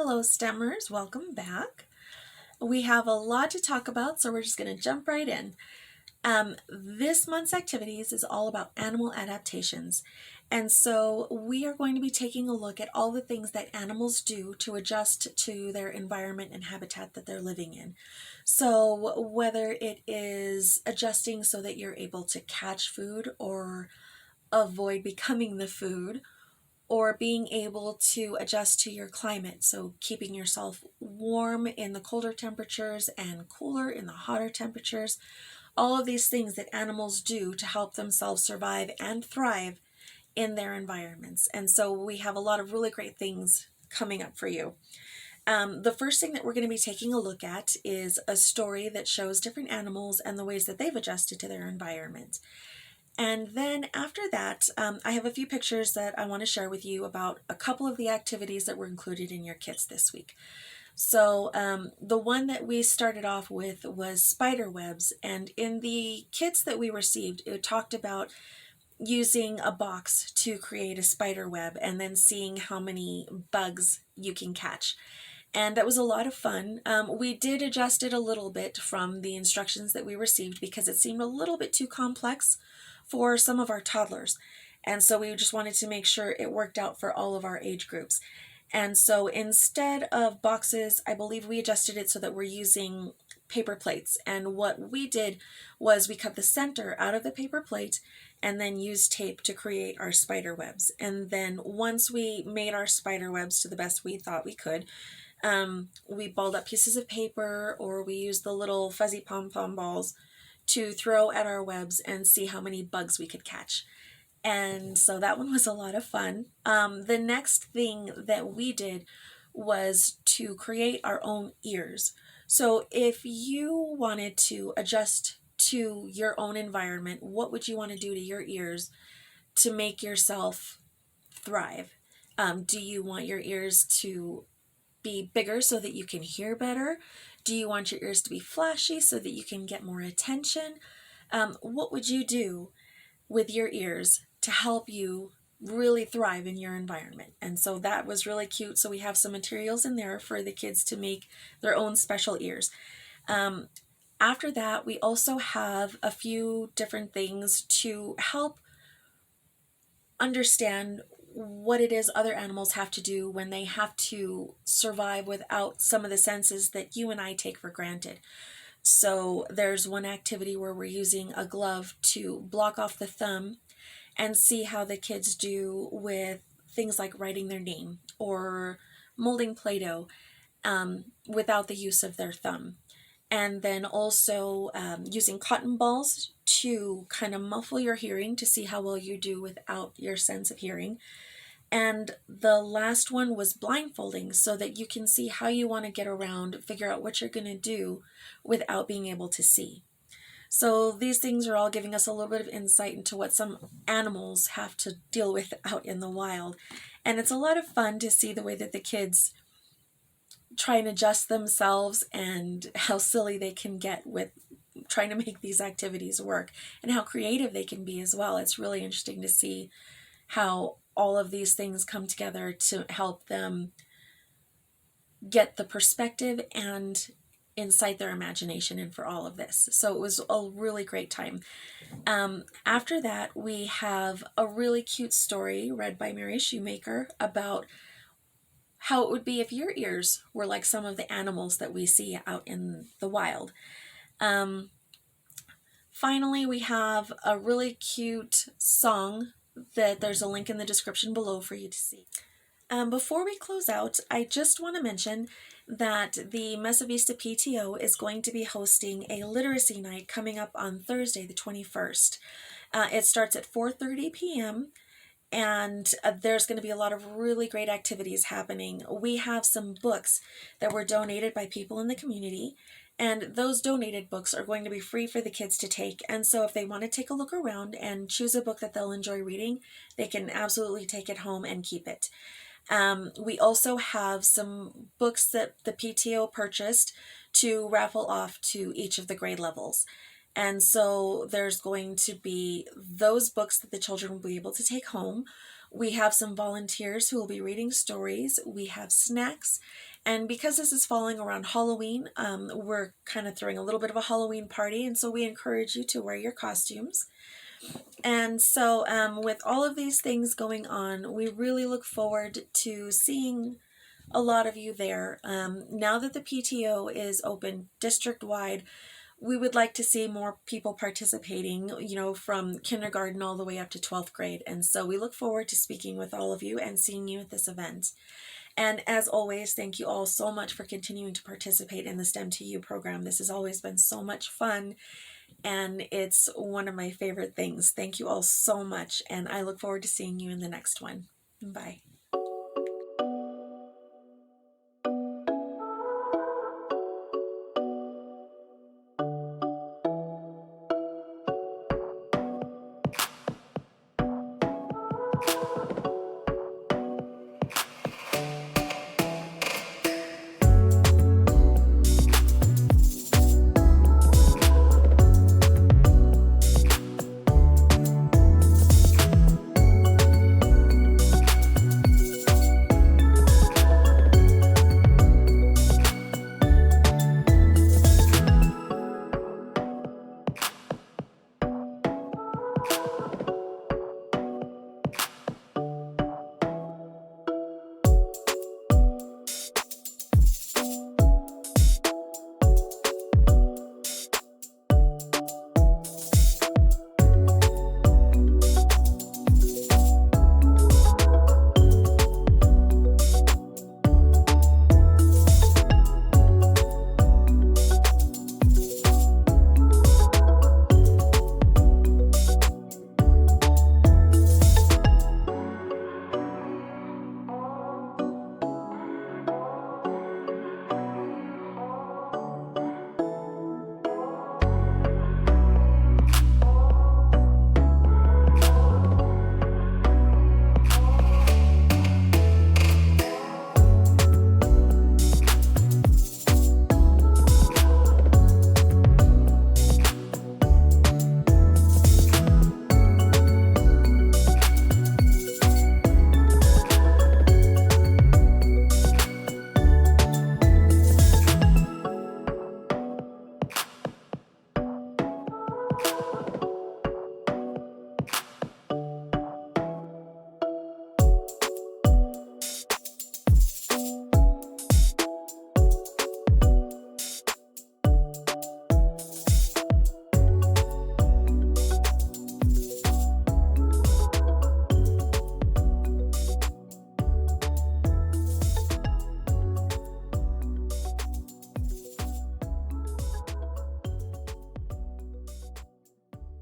Hello STEMers, welcome back. We have a lot to talk about, so we're just going to jump right in. This month's activities is all about animal adaptations. And so we are going to be taking a look at all the things that animals do to adjust to their environment and habitat that they're living in. So whether it is adjusting so that you're able to catch food or avoid becoming the food, or being able to adjust to your climate, so keeping yourself warm in the colder temperatures and cooler in the hotter temperatures, all of these things that animals do to help themselves survive and thrive in their environments. And so we have a lot of really great things coming up for you. The first thing that we're going to be taking a look at is a story that shows different animals and the ways that they've adjusted to their environment. And then after that, I have a few pictures that I want to share with you about a couple of the activities that were included in your kits this week. So the one that we started off with was spider webs, and in the kits that we received, it talked about using a box to create a spider web and then seeing how many bugs you can catch. And that was a lot of fun. We did adjust it a little bit from the instructions that we received because it seemed a little bit too complex for some of our toddlers. And so we just wanted to make sure it worked out for all of our age groups. And so instead of boxes, I believe we adjusted it so that we're using paper plates. And what we did was we cut the center out of the paper plate and then used tape to create our spider webs. And then once we made our spider webs to the best we thought we could, we balled up pieces of paper, or we used the little fuzzy pom-pom balls to throw at our webs and see how many bugs we could catch. And so that one was a lot of fun. The next thing that we did was to create our own ears. So if you wanted to adjust to your own environment, what would you want to do to your ears to make yourself thrive? Do you want your ears to be bigger so that you can hear better? Do you want your ears to be flashy so that you can get more attention? What would you do with your ears to help you really thrive in your environment? And so that was really cute. So we have some materials in there for the kids to make their own special ears. After that, we also have a few different things to help understand what it is other animals have to do when they have to survive without some of the senses that you and I take for granted. So there's one activity where we're using a glove to block off the thumb and see how the kids do with things like writing their name or molding Play-Doh without the use of their thumb. And then also using cotton balls to kind of muffle your hearing to see how well you do without your sense of hearing. And the last one was blindfolding so that you can see how you want to get around, figure out what you're going to do without being able to see. So these things are all giving us a little bit of insight into what some animals have to deal with out in the wild. And it's a lot of fun to see the way that the kids try and adjust themselves and how silly they can get with trying to make these activities work and how creative they can be as well. It's really interesting to see how all of these things come together to help them get the perspective and incite their imagination in for all of this. So it was a really great time. After that, we have a really cute story read by Mary Shoemaker about how it would be if your ears were like some of the animals that we see out in the wild. Finally, we have a really cute song that there's a link in the description below for you to see. Before we close out, I just want to mention that the Mesa Vista PTO is going to be hosting a literacy night coming up on Thursday, the 21st. It starts at 4:30 p.m. and there's going to be a lot of really great activities happening. We have some books that were donated by people in the community, and those donated books are going to be free for the kids to take. And so if they want to take a look around and choose a book that they'll enjoy reading, they can absolutely take it home and keep it. We also have some books that the PTO purchased to raffle off to each of the grade levels. And so there's going to be those books that the children will be able to take home. We have some volunteers who will be reading stories. We have snacks. And because this is falling around Halloween, we're kind of throwing a little bit of a Halloween party. And so we encourage you to wear your costumes. And so with all of these things going on, we really look forward to seeing a lot of you there. Now that the PTO is open district-wide, we would like to see more people participating, from kindergarten all the way up to 12th grade. And so we look forward to speaking with all of you and seeing you at this event. And as always, thank you all so much for continuing to participate in the STEM to You program. This has always been so much fun, and it's one of my favorite things. Thank you all so much, and I look forward to seeing you in the next one. Bye.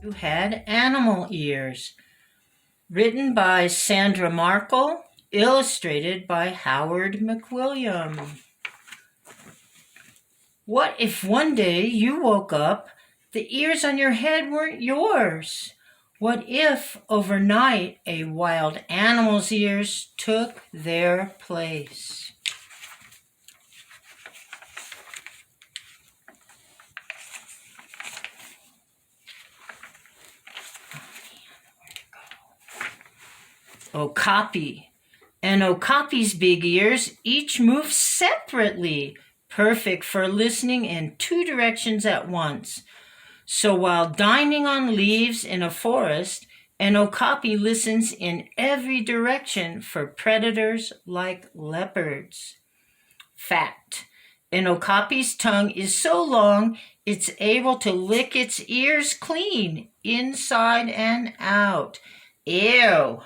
You had animal ears. Written by Sandra Markle, illustrated by Howard McWilliam. What if one day you woke up, the ears on your head weren't yours? What if overnight a wild animal's ears took their place? Okapi. And Okapi's big ears each move separately, perfect for listening in two directions at once. So while dining on leaves in a forest, an Okapi listens in every direction for predators like leopards. Fact: an Okapi's tongue is so long it's able to lick its ears clean, inside and out. Ew!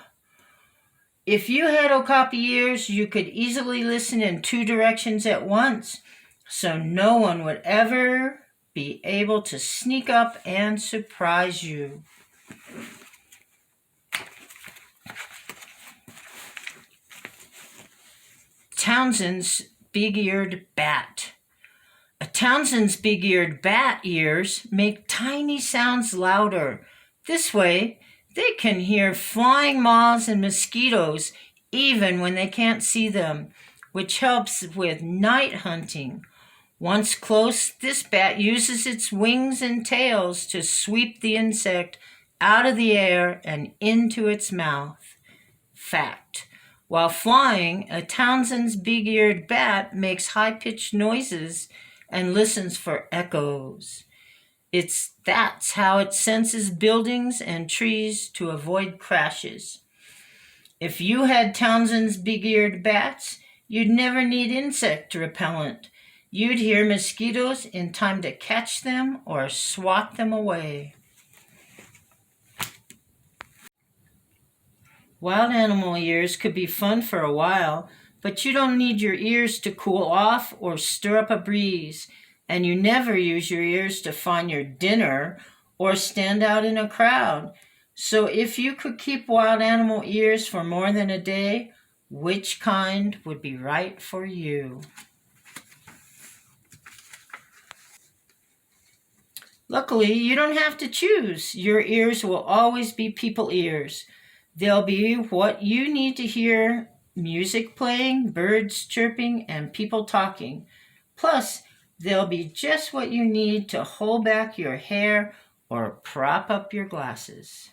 If you had Okapi ears, you could easily listen in two directions at once, so no one would ever be able to sneak up and surprise you. Townsend's big-eared bat. A Townsend's big-eared bat ears make tiny sounds louder. This way, they can hear flying moths and mosquitoes even when they can't see them, which helps with night hunting. Once close, this bat uses its wings and tails to sweep the insect out of the air and into its mouth. Fact. While flying, a Townsend's big-eared bat makes high-pitched noises and listens for echoes. That's how it senses buildings and trees to avoid crashes. If you had Townsend's big-eared bats, you'd never need insect repellent. You'd hear mosquitoes in time to catch them or swat them away. Wild animal ears could be fun for a while, but you don't need your ears to cool off or stir up a breeze, and you never use your ears to find your dinner or stand out in a crowd. So if you could keep wild animal ears for more than a day, which kind would be right for you? Luckily, you don't have to choose. Your ears will always be people ears. They'll be what you need to hear: music playing, birds chirping, and people talking. Plus, they'll be just what you need to hold back your hair or prop up your glasses.